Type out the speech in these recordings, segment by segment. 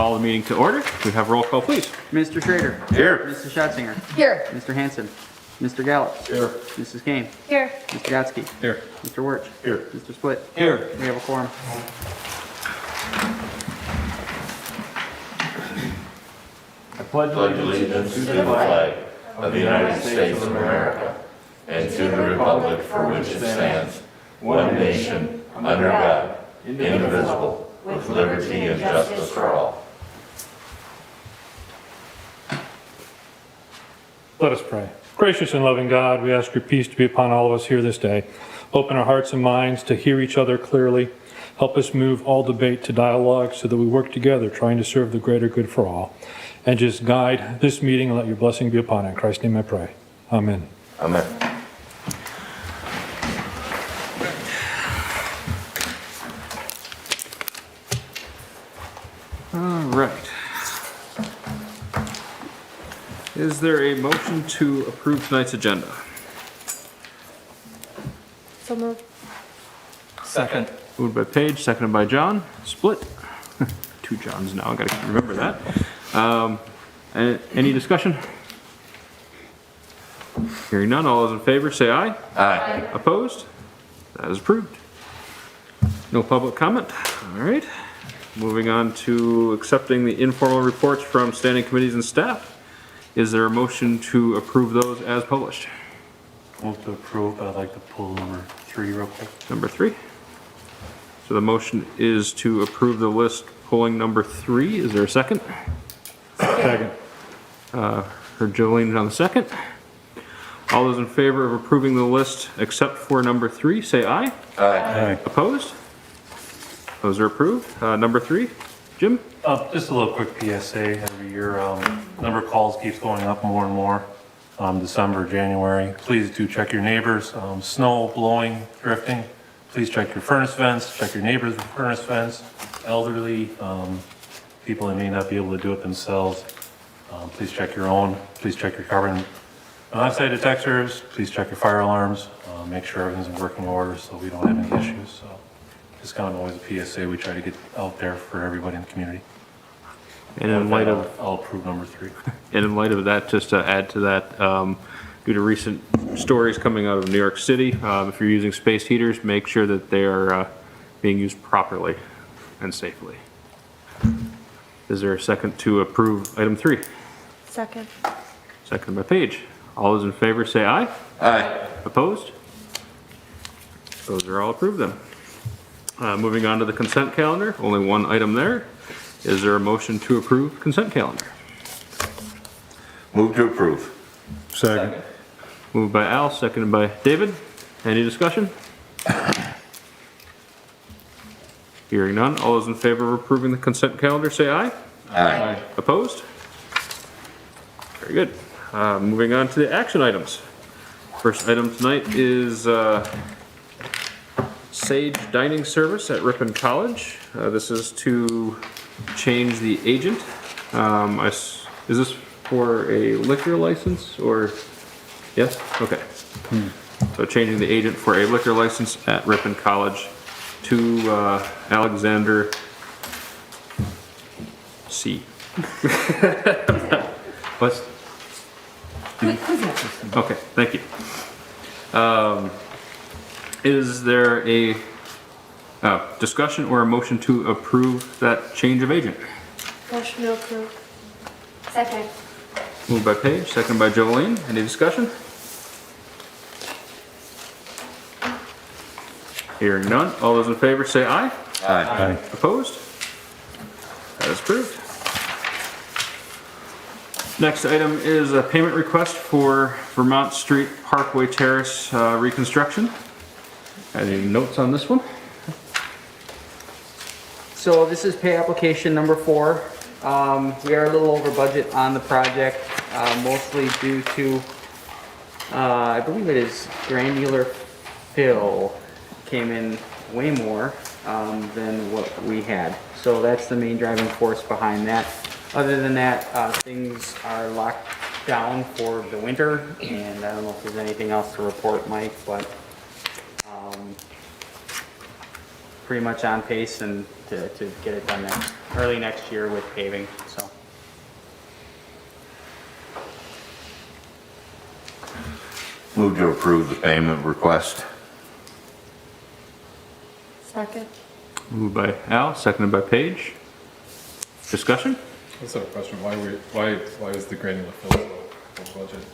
call the meeting to order. We have roll call, please. Mr. Schrader. Here. Mrs. Schatzinger. Here. Mr. Hanson. Mr. Gallup. Here. Mrs. Kane. Here. Mr. Gatsky. Here. Mr. Wirch. Here. Mr. Split. Here. We have a quorum. I pledge allegiance to the flag of the United States of America and to the republic for which it stands, one nation, under God, indivisible, with liberty and justice for all. Let us pray. Gracious and loving God, we ask your peace to be upon all of us here this day. Open our hearts and minds to hear each other clearly. Help us move all debate to dialogue so that we work together trying to serve the greater good for all. And just guide this meeting and let your blessing be upon it. In Christ's name I pray. Amen. Amen. All right. Is there a motion to approve tonight's agenda? So moved. Second. Moved by Paige, seconded by John. Split. Two Johns now, I gotta remember that. Any discussion? Hearing none, all those in favor say aye. Aye. Opposed? That is approved. No public comment? All right. Moving on to accepting the informal reports from standing committees and staff. Is there a motion to approve those as published? Move to approve, but I'd like to pull number 3 real quick. Number 3. So the motion is to approve the list pulling number 3. Is there a second? Second. Heard Jolene on the second. All those in favor of approving the list except for number 3, say aye. Aye. Opposed? Those are approved. Number 3, Jim? Just a little quick PSA. Every year, number of calls keeps going up more and more. December, January. Please do check your neighbors. Snow blowing, drifting. Please check your furnace vents. Check your neighbor's furnace vents. Elderly, people that may not be able to do it themselves. Please check your own. Please check your carbon monoxide detectors. Please check your fire alarms. Make sure everything's in working order so we don't have any issues. So just kind of always a PSA we try to get out there for everybody in the community. And in light of I'll approve number 3. And in light of that, just to add to that, due to recent stories coming out of New York City, if you're using space heaters, make sure that they are being used properly and safely. Is there a second to approve item 3? Second. Second by Paige. All those in favor say aye. Aye. Opposed? Those are all approved then. Moving on to the consent calendar, only one item there. Is there a motion to approve consent calendar? Move to approve. Second. Moved by Al, seconded by David. Any discussion? Hearing none. All those in favor of approving the consent calendar say aye. Aye. Opposed? Very good. Moving on to the action items. First item tonight is Sage Dining Service at Ripon College. This is to change the agent. Is this for a liquor license or? Yes? Okay. So changing the agent for a liquor license at Ripon College to Alexander C. What's? Okay, thank you. Is there a discussion or a motion to approve that change of agent? Motion to approve. Second. Moved by Paige, second by Jolene. Any discussion? Hearing none. All those in favor say aye. Aye. Opposed? That is approved. Next item is a payment request for Vermont Street Parkway Terrace reconstruction. Any notes on this one? So this is pay application number 4. We are a little over budget on the project, mostly due to, I believe it is granular fill came in way more than what we had. So that's the main driving force behind that. Other than that, things are locked down for the winter, and I don't know if there's anything else to report, Mike, but pretty much on pace and to get it done early next year with paving, so. Move to approve the payment request. Second. Moved by Al, seconded by Paige. Discussion? I just have a question. Why is the granular fill so budget?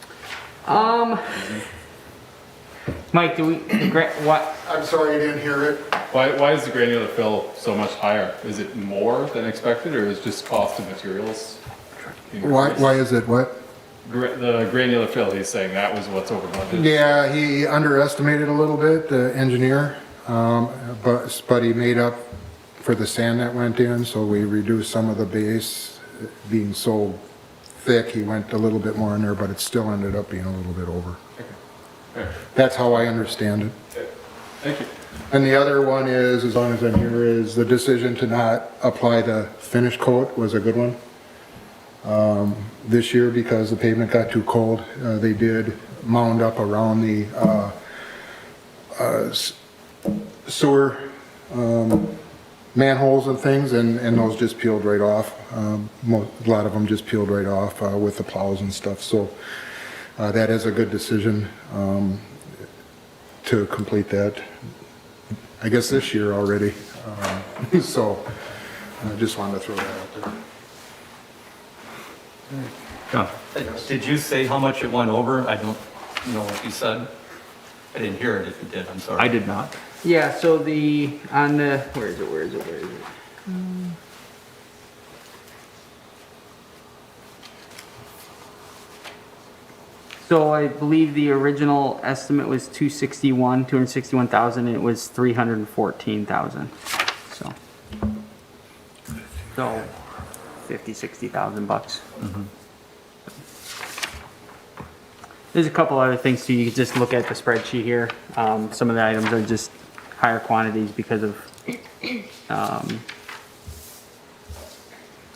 Mike, what, I'm sorry, I didn't hear it. Why is the granular fill so much higher? Is it more than expected, or is it just cost of materials? Why is it what? The granular fill, he's saying that was what's over budget. Yeah, he underestimated a little bit, the engineer, but he made up for the sand that went in, so we reduced some of the base. Being so thick, he went a little bit more in there, but it still ended up being a little bit over. Okay. That's how I understand it. Okay. Thank you. And the other one is, as long as I'm here, is the decision to not apply the finish coat was a good one. This year, because the pavement got too cold, they did mound up around the sewer manholes and things, and those just peeled right off. A lot of them just peeled right off with the plows and stuff. So that is a good decision to complete that, I guess this year already. So I just wanted to throw that out there. John? Did you say how much it went over? I don't know what you said. I didn't hear it if you did, I'm sorry. I did not. yeah, so where is it? So I believe the original estimate was 261,000, and it was 314,000, so. So, 60,000 bucks. There's a couple other things too. You can just look at the spreadsheet here. Some of the items are just higher quantities because of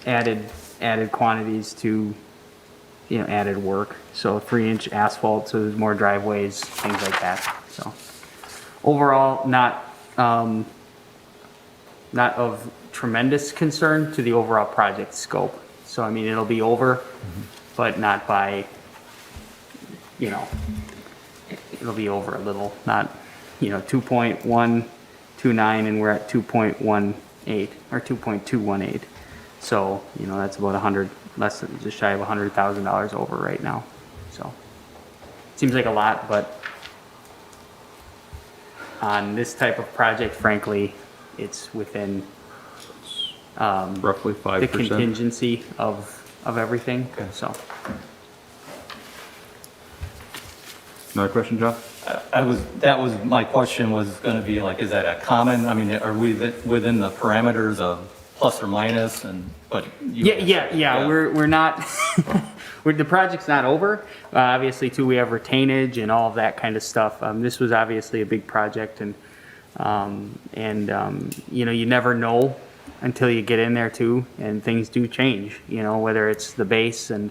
added quantities to, added work. So 3-inch asphalt, so there's more driveways, things like that. So overall, not of tremendous concern to the overall project scope. So I mean, it'll be over, but not by, it'll be over a little, not, 2.129 and we're at 2.18 or 2.218. So, that's about less than, just shy of $100,000 over right now. So, seems like a lot, but on this type of project, frankly, it's within Roughly 5%. the contingency of everything, so. Another question, John? That was, my question was gonna be like, is that a common, I mean, are we within the parameters of plus or minus but? Yeah, we're not, the project's not over. Obviously too, we have retainage and all of that kind of stuff. This was obviously a big project and you never know until you get in there too, and things do change, whether it's the base and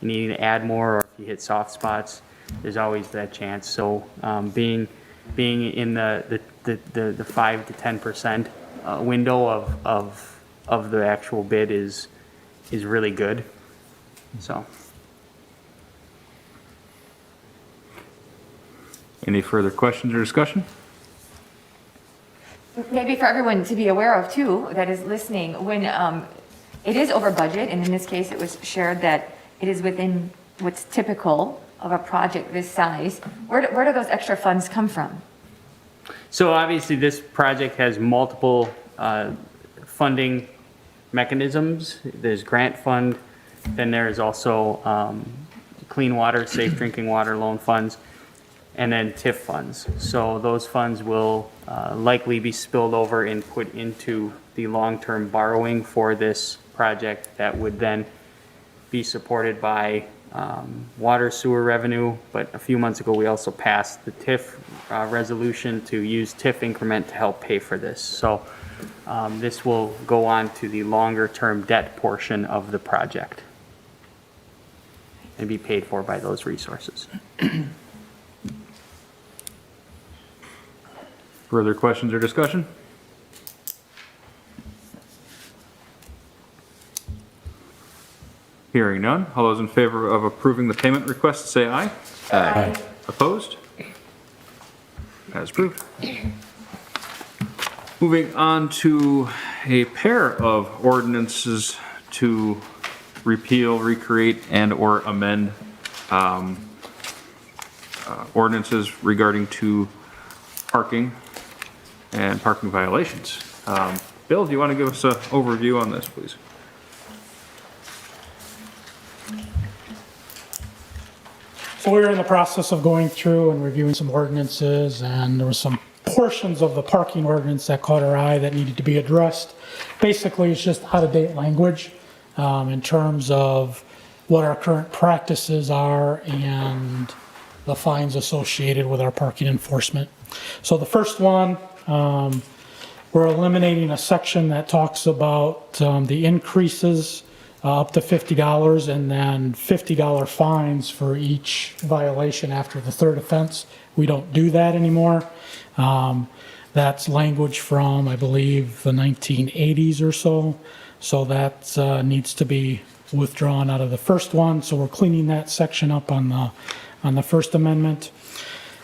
you need to add more, or if you hit soft spots, there's always that chance. So being in the 5 to 10% window of the actual bid is really good. So. Any further questions or discussion? Maybe for everyone to be aware of too, that is listening, when it is over budget, and in this case it was shared that it is within what's typical of a project this size, where do those extra funds come from? So obviously this project has multiple funding mechanisms. There's grant fund, then there's also clean water, safe drinking water loan funds, and then TIF funds. So those funds will likely be spilled over and put into the long-term borrowing for this project that would then be supported by water sewer revenue. But a few months ago, we also passed the TIF resolution to use TIF increment to help pay for this. So this will go on to the longer-term debt portion of the project and be paid for by those resources. Further questions or discussion? Hearing none. All those in favor of approving the payment request, say aye. Aye. Opposed? As approved. Moving on to a pair of ordinances to repeal, recreate, and/or amend ordinances regarding to parking and parking violations. Bill, do you want to give us an overview on this, please? So we were in the process of going through and reviewing some ordinances, and there were some portions of the parking ordinance that caught our eye that needed to be addressed. Basically, it's just out-of-date language in terms of what our current practices are and the fines associated with our parking enforcement. So the first one, we're eliminating a section that talks about the increases up to $50 and then $50 fines for each violation after the third offense. We don't do that anymore. That's language from, I believe, the 1980s or so. So that needs to be withdrawn out of the first one. So we're cleaning that section up on the First Amendment.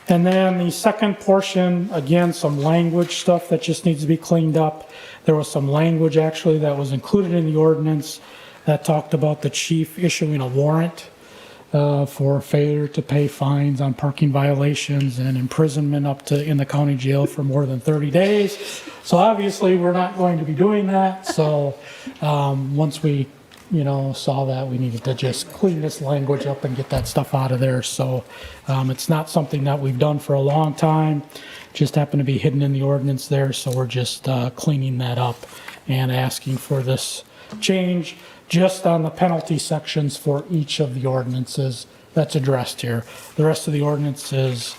And then the second portion, again, some language stuff that just needs to be cleaned up. There was some language actually that was included in the ordinance that talked about the chief issuing a warrant for failure to pay fines on parking violations and imprisonment up to in the county jail for more than 30 days. So obviously, we're not going to be doing that. So once we, saw that, we needed to just clean this language up and get that stuff out of there. So it's not something that we've done for a long time. Just happened to be hidden in the ordinance there. So we're just cleaning that up and asking for this change just on the penalty sections for each of the ordinances that's addressed here. The rest of the ordinance is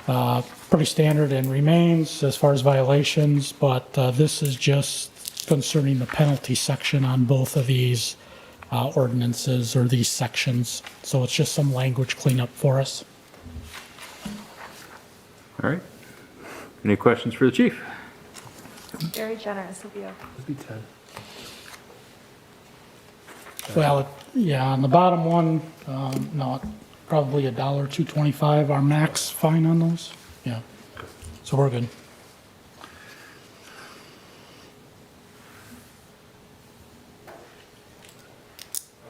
pretty standard and remains as far as violations, but this is just concerning the penalty section on both of these ordinances or these sections. So it's just some language cleanup for us. All right. Any questions for the chief? Very generous of you. Well, yeah, on the bottom one, no, probably $1.225, our max fine on those. Yeah, so we're good.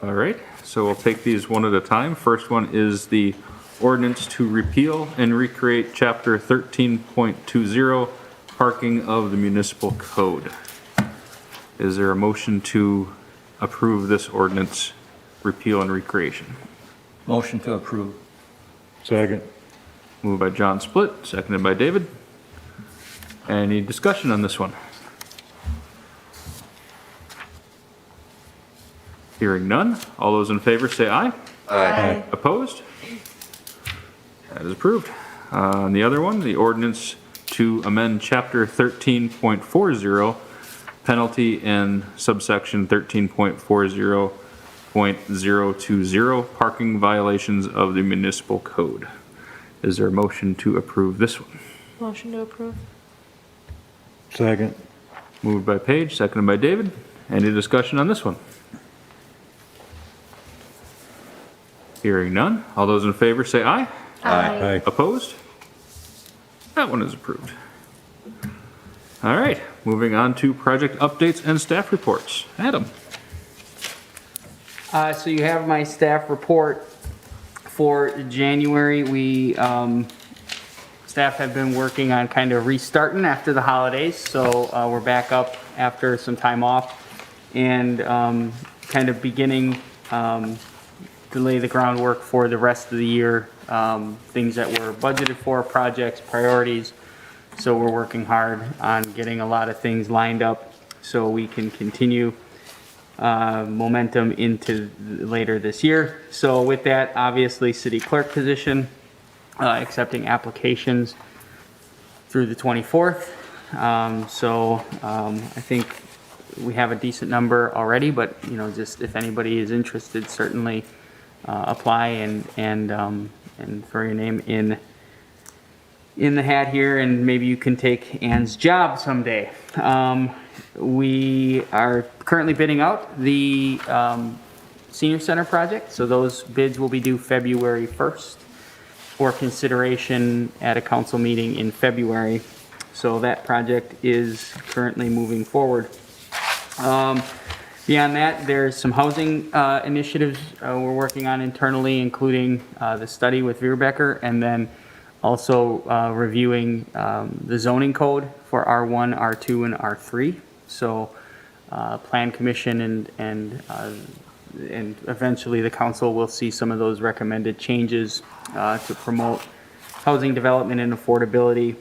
All right, so we'll take these one at a time. First one is the ordinance to repeal and recreate Chapter 13.20, parking of the municipal code. Is there a motion to approve this ordinance, repeal and recreation? Motion to approve. Second. Moved by John Split, seconded by David. Any discussion on this one? Hearing none. All those in favor say aye. Aye. Opposed? That is approved. On the other one, the ordinance to amend Chapter 13.40, penalty and subsection 13.40.020, parking violations of the municipal code. Is there a motion to approve this one? Motion to approve. Second. Moved by Paige, seconded by David. Any discussion on this one? Hearing none. All those in favor say aye. Aye. Opposed? That one is approved. All right, moving on to project updates and staff reports. Adam? So you have my staff report for January. We, staff have been working on kind of restarting after the holidays. So we're back up after some time off and kind of beginning to lay the groundwork for the rest of the year. Things that were budgeted for, projects, priorities. So we're working hard on getting a lot of things lined up so we can continue momentum into later this year. So with that, obviously, city clerk position, accepting applications through the 24th. I think we have a decent number already, but just if anybody is interested, certainly apply and throw your name in the hat here, and maybe you can take Ann's job someday. We are currently bidding out the Senior Center project. So those bids will be due February 1st for consideration at a council meeting in February. So that project is currently moving forward. Beyond that, there's some housing initiatives we're working on internally, including the study with Veerbecker, and then also reviewing the zoning code for R1, R2, and R3. So Plan Commission and eventually the council will see some of those recommended changes to promote housing development and affordability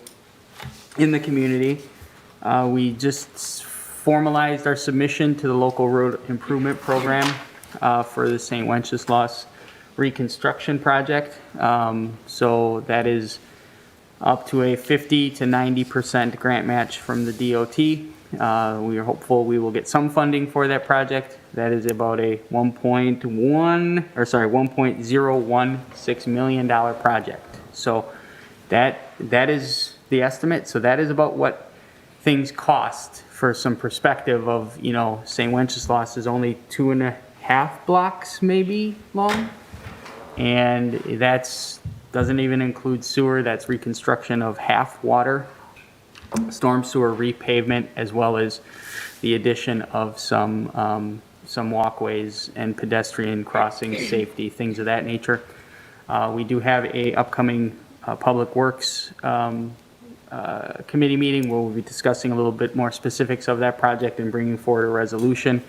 in the community. We just formalized our submission to the local road improvement program for the St. Wenceslas reconstruction project. So that is up to a 50 to 90% grant match from the DOT. We are hopeful we will get some funding for that project. That is about a $1.016 million project. So that is the estimate. So that is about what things cost. For some perspective of, you know, St. Wenceslas is only 2.5 blocks maybe long. And that's, doesn't even include sewer. That's reconstruction of half water, storm sewer repavement, as well as the addition of some walkways and pedestrian crossing safety, things of that nature. We do have a upcoming Public Works committee meeting where we'll be discussing a little bit more specifics of that project and bringing forward a resolution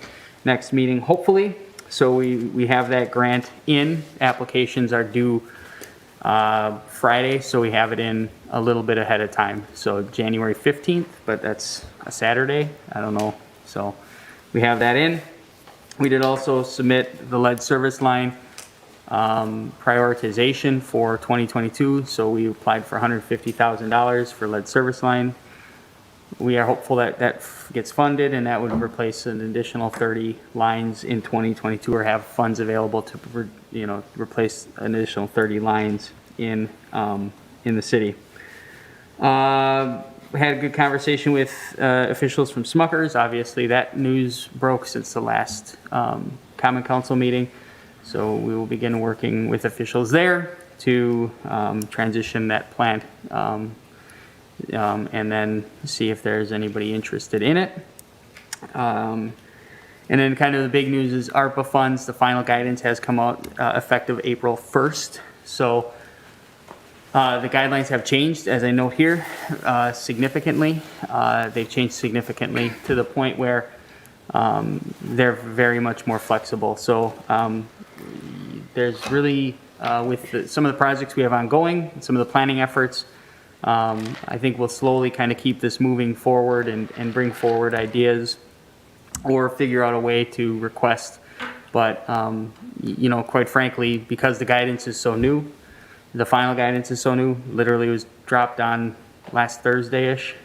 next meeting, hopefully. So we have that grant in. Applications are due Friday, so we have it in a little bit ahead of time. So January 15th, but that's a Saturday. I don't know. So we have that in. We did also submit the lead service line prioritization for 2022. So we applied for $150,000 for lead service line. We are hopeful that that gets funded, and that would replace an additional 30 lines in 2022, or have funds available to, you know, replace an additional 30 lines in the city. We had a good conversation with officials from Smuckers. Obviously, that news broke since the last Common Council meeting. So we will begin working with officials there to transition that plant and then see if there's anybody interested in it. And then kind of the big news is Arpa Funds. The final guidance has come out effective April 1st. So the guidelines have changed, as I note here, significantly. They've changed significantly to the point where they're very much more flexible. So there's really, with some of the projects we have ongoing, some of the planning efforts, I think we'll slowly kind of keep this moving forward and bring forward ideas or figure out a way to request. But, you know, quite frankly, because the guidance is so new, the final guidance is so new, literally was dropped on last Thursday-ish,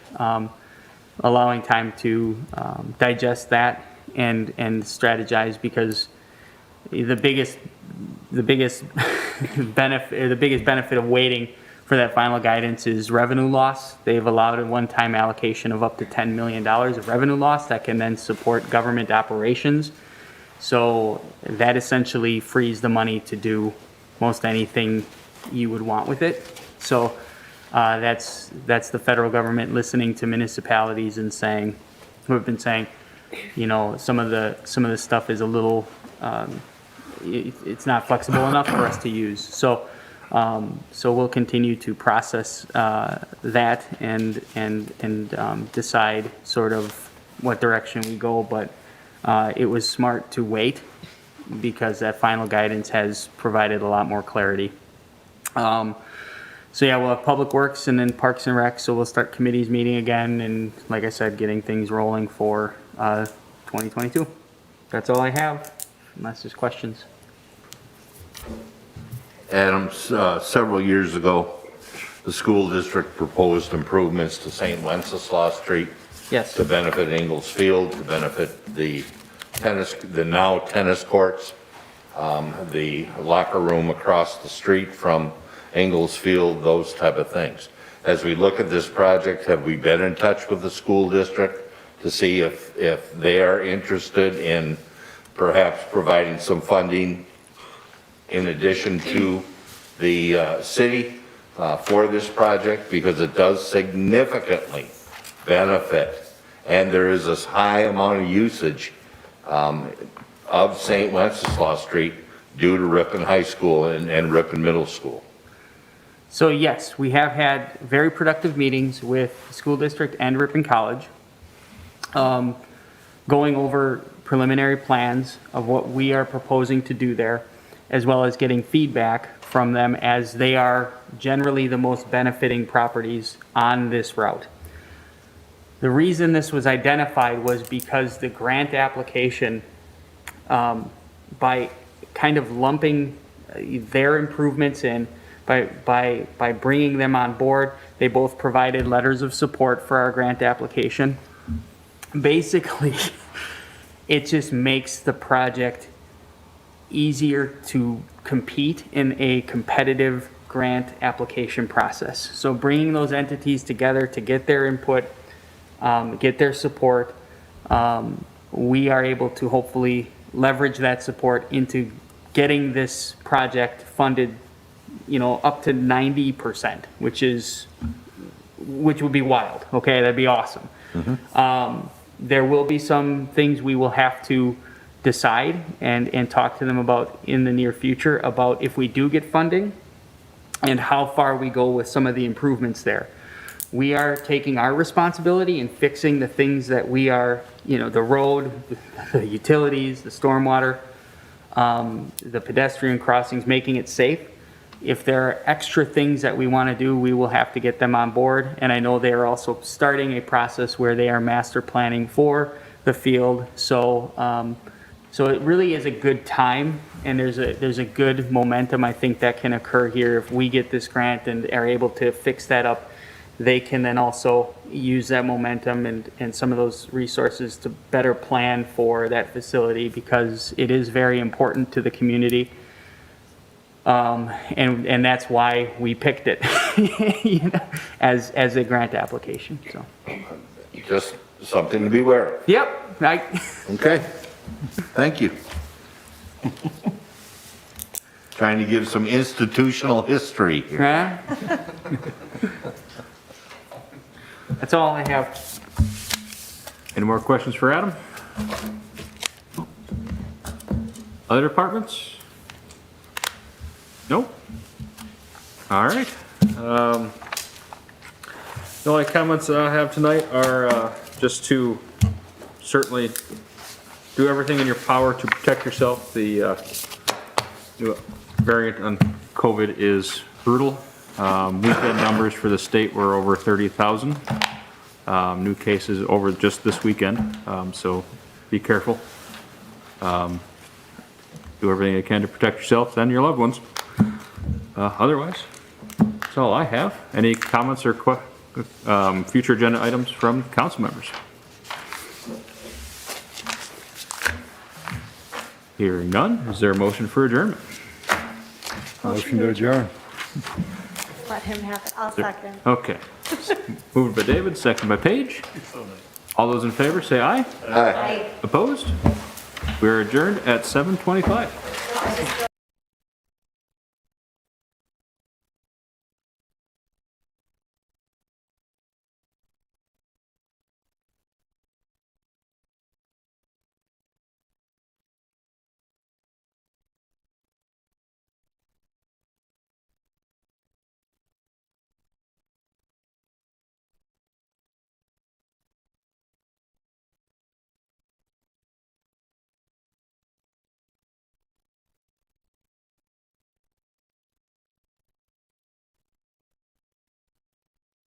allowing time to digest that and strategize, because the biggest benefit of waiting for that final guidance is revenue loss. They've allowed a one-time allocation of up to $10 million of revenue loss that can then support government operations. So that essentially frees the money to do most anything you would want with it. So that's the federal government listening to municipalities and saying, who have been saying, you know, some of the stuff is a little, it's not flexible enough for us to use. So we'll continue to process that and decide sort of what direction we go. But it was smart to wait, because that final guidance has provided a lot more clarity. So yeah, we'll have Public Works and then Parks and Rec. So we'll start committees meeting again, and like I said, getting things rolling for 2022. That's all I have, unless there's questions. Adam, several years ago, the school district proposed improvements to St. Wenceslas Street. Yes. To benefit Ingalls Field, to benefit the now tennis courts, the locker room across the street from Ingalls Field, those type of things. As we look at this project, have we been in touch with the school district to see if they are interested in perhaps providing some funding in addition to the city for this project, because it does significantly benefit, and there is this high amount of usage of St. Wenceslaus Street due to Ripon High School and Ripon Middle School. So yes, we have had very productive meetings with the school district and Ripon College, going over preliminary plans of what we are proposing to do there, as well as getting feedback from them, as they are generally the most benefiting properties on this route. The reason this was identified was because the grant application, by kind of lumping their improvements in, by bringing them on board, they both provided letters of support for our grant application. Basically, it just makes the project easier to compete in a competitive grant application process. So bringing those entities together to get their input, get their support, we are able to hopefully leverage that support into getting this project funded, you know, up to 90%, which would be wild. Okay, that'd be awesome. There will be some things we will have to decide and talk to them about in the near future about if we do get funding and how far we go with some of the improvements there. We are taking our responsibility and fixing the things that we are, you know, the road, the utilities, the stormwater, the pedestrian crossings, making it safe. If there are extra things that we want to do, we will have to get them on board. And I know they are also starting a process where they are master planning for the field. So, so it really is a good time, and there's a good momentum I think that can occur here if we get this grant and are able to fix that up. They can then also use that momentum and some of those resources to better plan for that facility, because it is very important to the community. And that's why we picked it you know, as a grant application. So Just something to be aware of. yep, Okay, thank you. Trying to give some institutional history here. huh? That's all I have. Any more questions for Adam? Other departments? Nope. All right. The only comments that I have tonight are just to certainly do everything in your power to protect yourself. The new variant on COVID is brutal. Weekend numbers for the state were over 30,000 new cases over just this weekend. So be careful. Do everything you can to protect yourself and your loved ones. Otherwise, that's all I have. Any comments or future agenda items from council members? Hearing none, is there a motion for adjournment? Motion to adjourn. Let him have it. I'll second. Okay. Moved by David, second by Paige. All those in favor say aye. Aye. Opposed? We're adjourned at 7:25.